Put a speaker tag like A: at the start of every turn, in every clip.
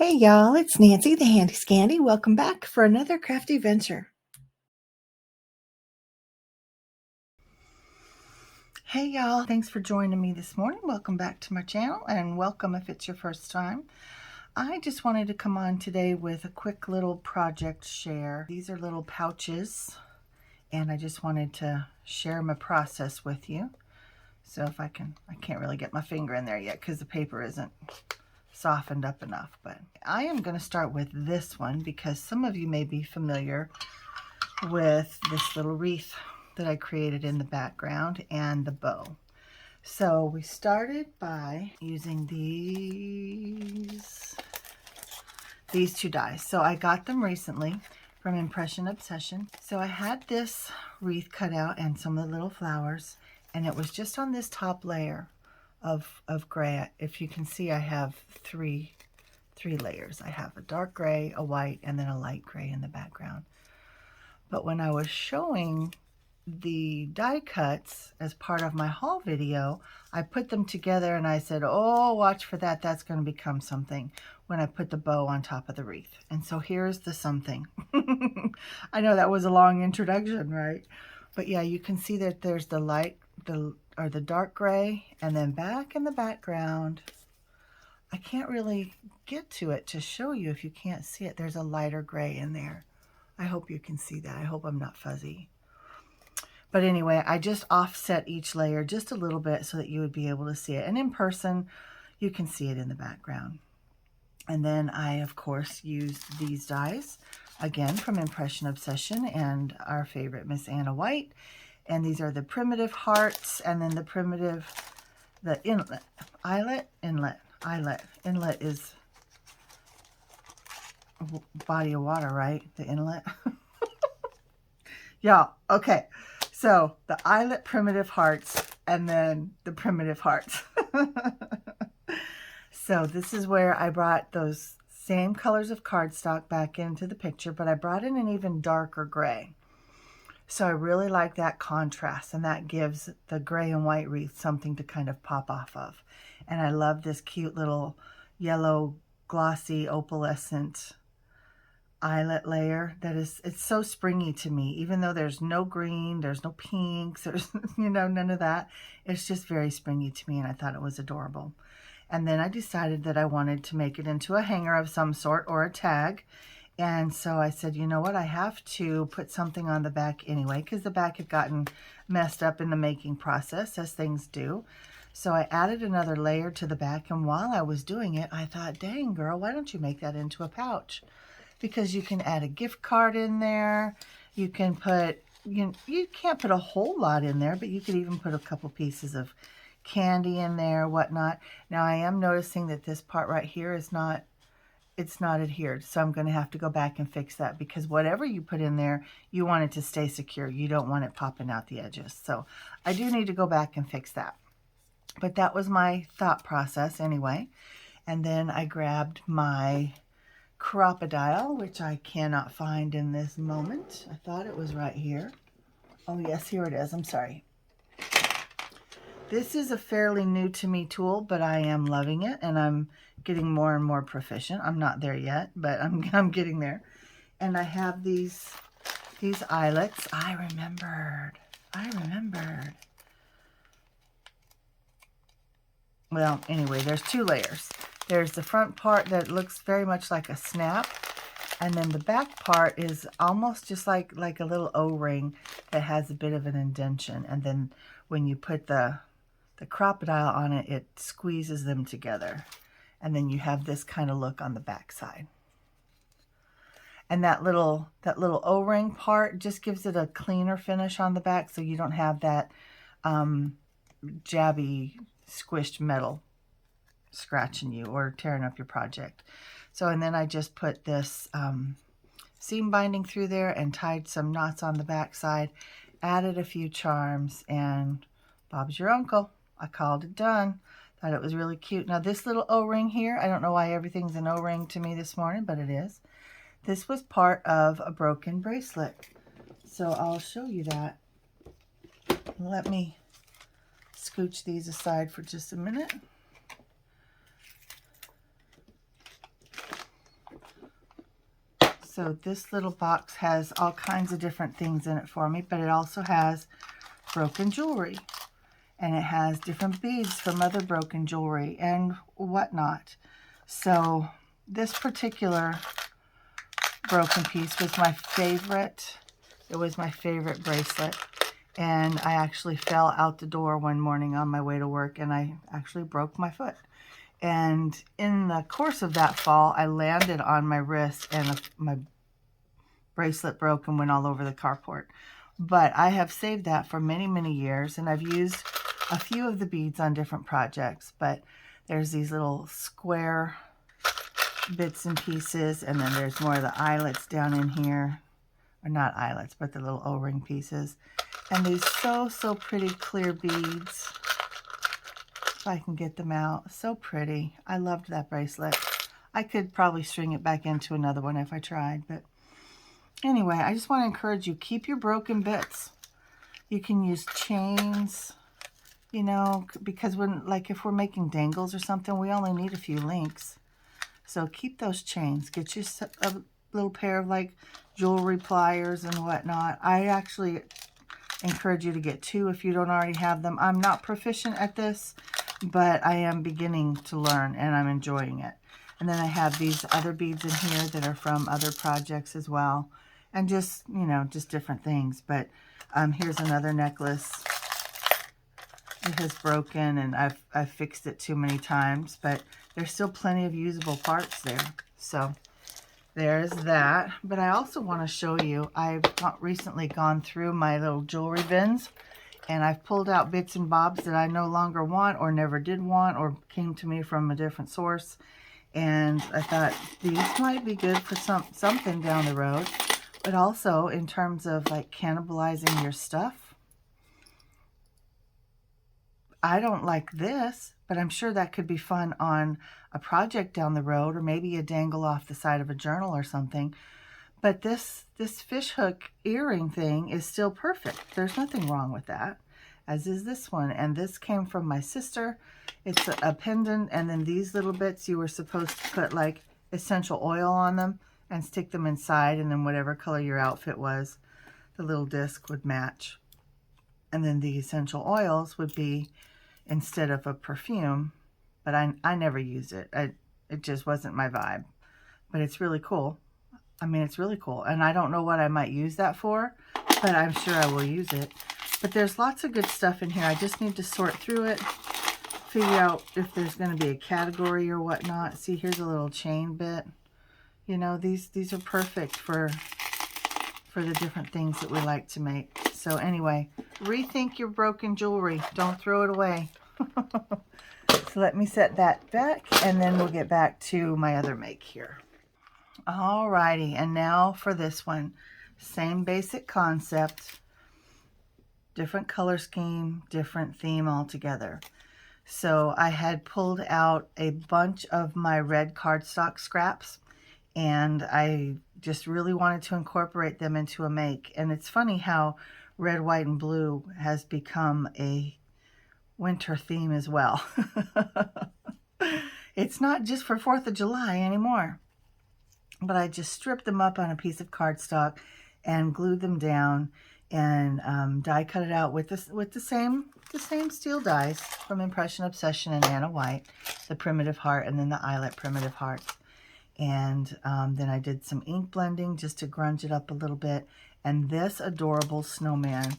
A: Hey y'all, it's Nancy the Handy Scandy. Welcome back for another crafty venture. Hey y'all, thanks for joining me this morning. Welcome back to my channel and welcome if it's your first time. I just wanted to come on today with a quick little project share. These are little pouches and I just wanted to share my process with you. So if I can't really get my finger in there yet because the paper isn't softened up enough, but I am going to start with this one because some of you may be familiar with this little wreath that I created in the background and the bow. So we started by using these two dies. So I got them recently from Impression Obsession. So I had this wreath cut out and some of the little flowers, and it was just on this top layer of gray. If you can see, I have three layers. I have a dark gray, a white, and then a light gray in the background. But when I was showing the die cuts as part of my haul video, I put them together and I said, oh, watch for that. That's going to become something when I put the bow on top of the wreath. And so here's the something. I know that was a long introduction, right? But yeah, you can see that there's the light, the dark gray, and then back in the background, I can't really get to it to show you if you can't see it. There's a lighter gray in there. I hope you can see that. I hope I'm not fuzzy. But anyway, I just offset each layer just a little bit so that you would be able to see it. And in person, you can see it in the background. And then I, of course, used these dies, again, from Impression Obsession and our favorite Miss Anna White. And these are the primitive hearts, and then the primitive, the inlet, eyelet, inlet. Inlet is a body of water, right? The inlet. Yeah, okay. So the eyelet primitive hearts and then the primitive hearts. So this is where I brought those same colors of cardstock back into the picture, but I brought in an even darker gray. So I really like that contrast, and that gives the gray and white wreath something to kind of pop off of. And I love this cute little yellow glossy opalescent eyelet layer that is, it's so springy to me, even though there's no green, there's no pinks, there's none of that. It's just very springy to me, and I thought it was adorable. And then I decided that I wanted to make it into a hanger of some sort or a tag. And so I said, you know what, I have to put something on the back anyway, because the back had gotten messed up in the making process, as things do. So I added another layer to the back, and while I was doing it, I thought, dang girl, why don't you make that into a pouch? Because you can add a gift card in there. You can put, you can't put a whole lot in there, but you could even put a couple pieces of candy in there, whatnot. Now I am noticing that this part right here is not, it's not adhered. So I'm going to have to go back and fix that, because whatever you put in there, you want it to stay secure. You don't want it popping out the edges. So I do need to go back and fix that. But that was my thought process anyway. And then I grabbed my crocodile, which I cannot find in this moment. I thought it was right here. Oh yes, here it is. I'm sorry. This is a fairly new to me tool, but I am loving it, and I'm getting more and more proficient. I'm not there yet, but I'm getting there. And I have these eyelets. I remembered. Well, anyway, there's two layers. There's the front part that looks very much like a snap, and then the back part is almost just like a little O-ring that has a bit of an indentation. And then when you put the crocodile on it, it squeezes them together. And then you have this kind of look on the back side. And that little O-ring part just gives it a cleaner finish on the back, so you don't have that jabby, squished metal scratching you or tearing up your project. So, and then I just put this seam binding through there and tied some knots on the back side, added a few charms, and Bob's your uncle. I called it done. Thought it was really cute. Now this little O-ring here, I don't know why everything's an O-ring to me this morning, but it is. This was part of a broken bracelet. So I'll show you that. Let me scooch these aside for just a minute. So this little box has all kinds of different things in it for me, but it also has broken jewelry. And it has different beads from other broken jewelry and whatnot. So this particular broken piece was my favorite. It was my favorite bracelet. And I actually fell out the door one morning on my way to work, and I actually broke my foot. And in the course of that fall, I landed on my wrist, and my bracelet broke and went all over the carport. But I have saved that for many, many years, and I've used a few of the beads on different projects. But there's these little square bits and pieces, and then there's more of the eyelets down in here. Or not eyelets, but the little O-ring pieces. And these so pretty clear beads. If I can get them out. So pretty. I loved that bracelet. I could probably string it back into another one if I tried. But anyway, I just want to encourage you, keep your broken bits. You can use chains, you know, because when, like if we're making dangles or something, we only need a few links. So keep those chains. Get you a little pair of like jewelry pliers and whatnot. I actually encourage you to get 2 if you don't already have them. I'm not proficient at this, but I am beginning to learn and I'm enjoying it. And then I have these other beads in here that are from other projects as well. And just, you know, just different things. But here's another necklace. It has broken and I've fixed it too many times, but there's still plenty of usable parts there. So there's that. But I also want to show you, I've recently gone through my little jewelry bins, and I've pulled out bits and bobs that I no longer want or never did want or came to me from a different source. And I thought these might be good for something down the road, but also in terms of like cannibalizing your stuff. I don't like this, but I'm sure that could be fun on a project down the road, or maybe a dangle off the side of a journal or something. But this fishhook earring thing is still perfect. There's nothing wrong with that, as is this one. And this came from my sister. It's a pendant, and then these little bits, you were supposed to put like essential oil on them and stick them inside, and then whatever color your outfit was, the little disc would match. And then the essential oils would be instead of a perfume, but I never used it. It just wasn't my vibe. But it's really cool. I mean, it's really cool. And I don't know what I might use that for, but I'm sure I will use it. But there's lots of good stuff in here. I just need to sort through it, figure out if there's going to be a category or whatnot. See, here's a little chain bit. You know, these are perfect for the different things that we like to make. So anyway, rethink your broken jewelry. Don't throw it away. So let me set that back, and then we'll get back to my other make here. Alrighty, and now for this one. Same basic concept, different color scheme, different theme altogether. So I had pulled out a bunch of my red cardstock scraps, and I just really wanted to incorporate them into a make. And it's funny how red, white, and blue has become a winter theme as well. It's not just for 4th of July anymore. But I just stripped them up on a piece of cardstock and glued them down, and die cut it out with the same steel dies from Impression Obsession and Anna White, the primitive heart and then the eyelet primitive hearts. And then I did some ink blending just to grunge it up a little bit. And this adorable snowman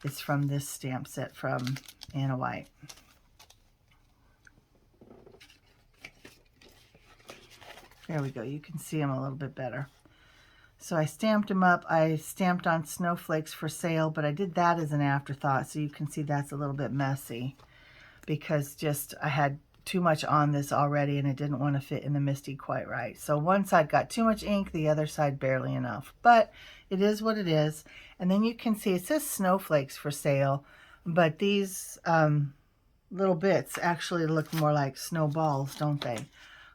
A: is from this stamp set from Anna White. There we go. You can see them a little bit better. So I stamped them up. I stamped on snowflakes for sale, but I did that as an afterthought. So you can see that's a little bit messy because just I had too much on this already and it didn't want to fit in the MISTI quite right. So one side got too much ink, the other side barely enough. But it is what it is. And then you can see it says snowflakes for sale, but these little bits actually look more like snowballs, don't they?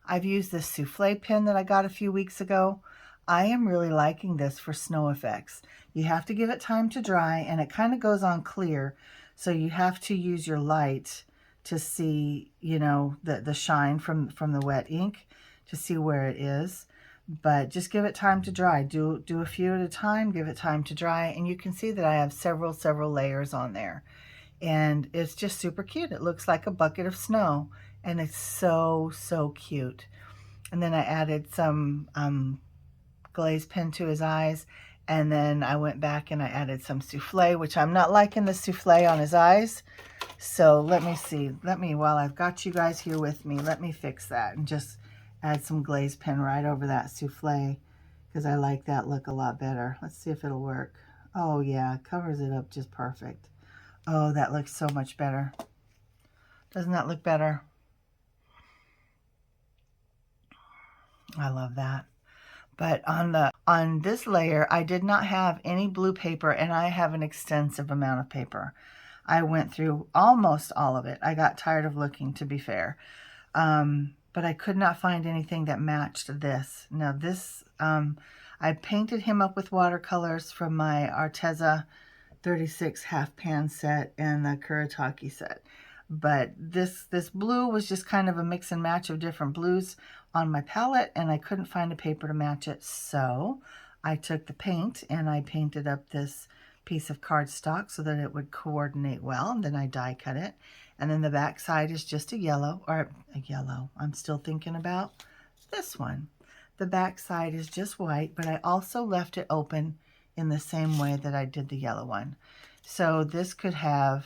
A: I've used this souffle pen that I got a few weeks ago. I am really liking this for snow effects. You have to give it time to dry, and it kind of goes on clear, so you have to use your light to see, you know, the shine from the wet ink to see where it is. but just give it time to dry. Do a few at a time, give it time to dry, and you can see that I have several layers on there. And it's just super cute. It looks like a bucket of snow, and it's so cute. And then I added some glaze pen to his eyes, and then I went back and I added some souffle, which I'm not liking the souffle on his eyes. So let me see. While I've got you guys here with me, let me fix that and just add some glaze pen right over that souffle, because I like that look a lot better. Let's see if it'll work. Oh yeah, covers it up just perfect. Oh, that looks so much better. Doesn't that look better? I love that. But on this layer, I did not have any blue paper, and I have an extensive amount of paper. I went through almost all of it. I got tired of looking, to be fair. But I could not find anything that matched this. Now this, I painted him up with watercolors from my Arteza 36 half pan set and the Kuretake set. But this blue was just kind of a mix and match of different blues on my palette, and I couldn't find a paper to match it. So I took the paint and I painted up this piece of cardstock so that it would coordinate well, and then I die cut it. And then the back side is just a yellow, I'm still thinking about this one. The back side is just white, but I also left it open in the same way that I did the yellow one. So this could have,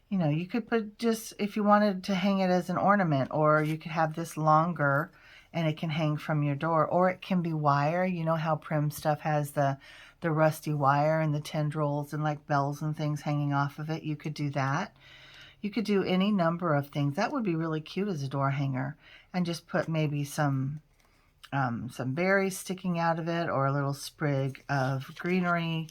A: you know, you could put just, if you wanted to hang it as an ornament, or you could have this longer and it can hang from your door, or it can be wire. You know how Prim stuff has the rusty wire and the tendrils and like bells and things hanging off of it. You could do that. You could do any number of things. That would be really cute as a door hanger, and just put maybe some berries sticking out of it, or a little sprig of greenery,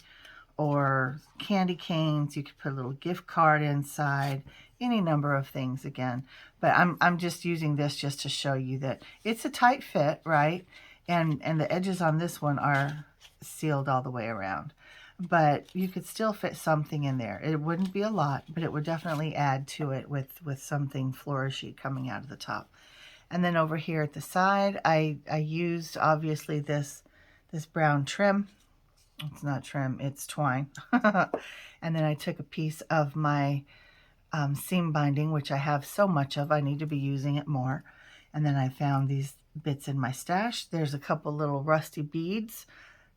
A: or candy canes. You could put a little gift card inside, any number of things again. But I'm just using this just to show you that it's a tight fit, right? And the edges on this one are sealed all the way around. But you could still fit something in there. It wouldn't be a lot, but it would definitely add to it with something flourishy coming out of the top. And then over here at the side, I used obviously this brown trim. It's not trim, it's twine. And then I took a piece of my seam binding, which I have so much of, I need to be using it more. And then I found these bits in my stash. There's a couple little rusty beads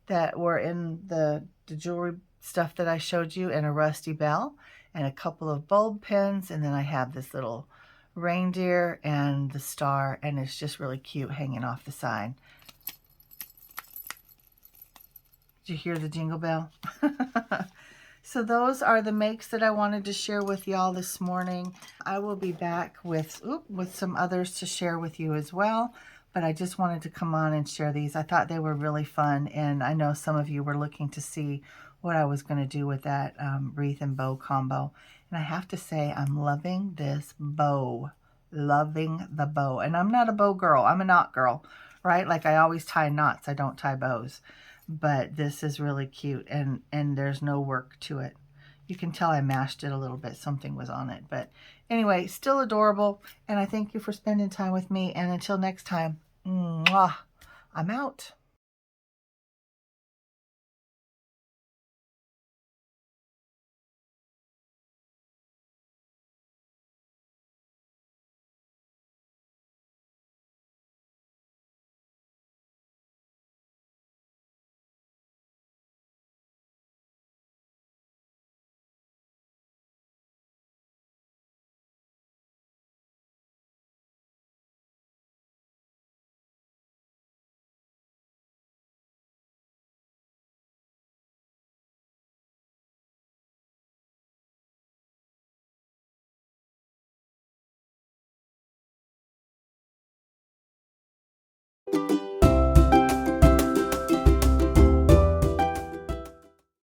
A: that were in the jewelry stuff that I showed you, and a rusty bell, and a couple of bulb pins. And then I have this little reindeer and the star, and it's just really cute hanging off the side. Did you hear the jingle bell? So those are the makes that I wanted to share with y'all this morning. I will be back with some others to share with you as well, but I just wanted to come on and share these. I thought they were really fun, and I know some of you were looking to see what I was going to do with that wreath and bow combo. And I have to say, I'm loving this bow. Loving the bow. And I'm not a bow girl. I'm a knot girl, right? Like I always tie knots. I don't tie bows. But this is really cute, and there's no work to it. You can tell I mashed it a little bit. Something was on it. But anyway, still adorable. And I thank you for spending time with me. And until next time, mwah, I'm out.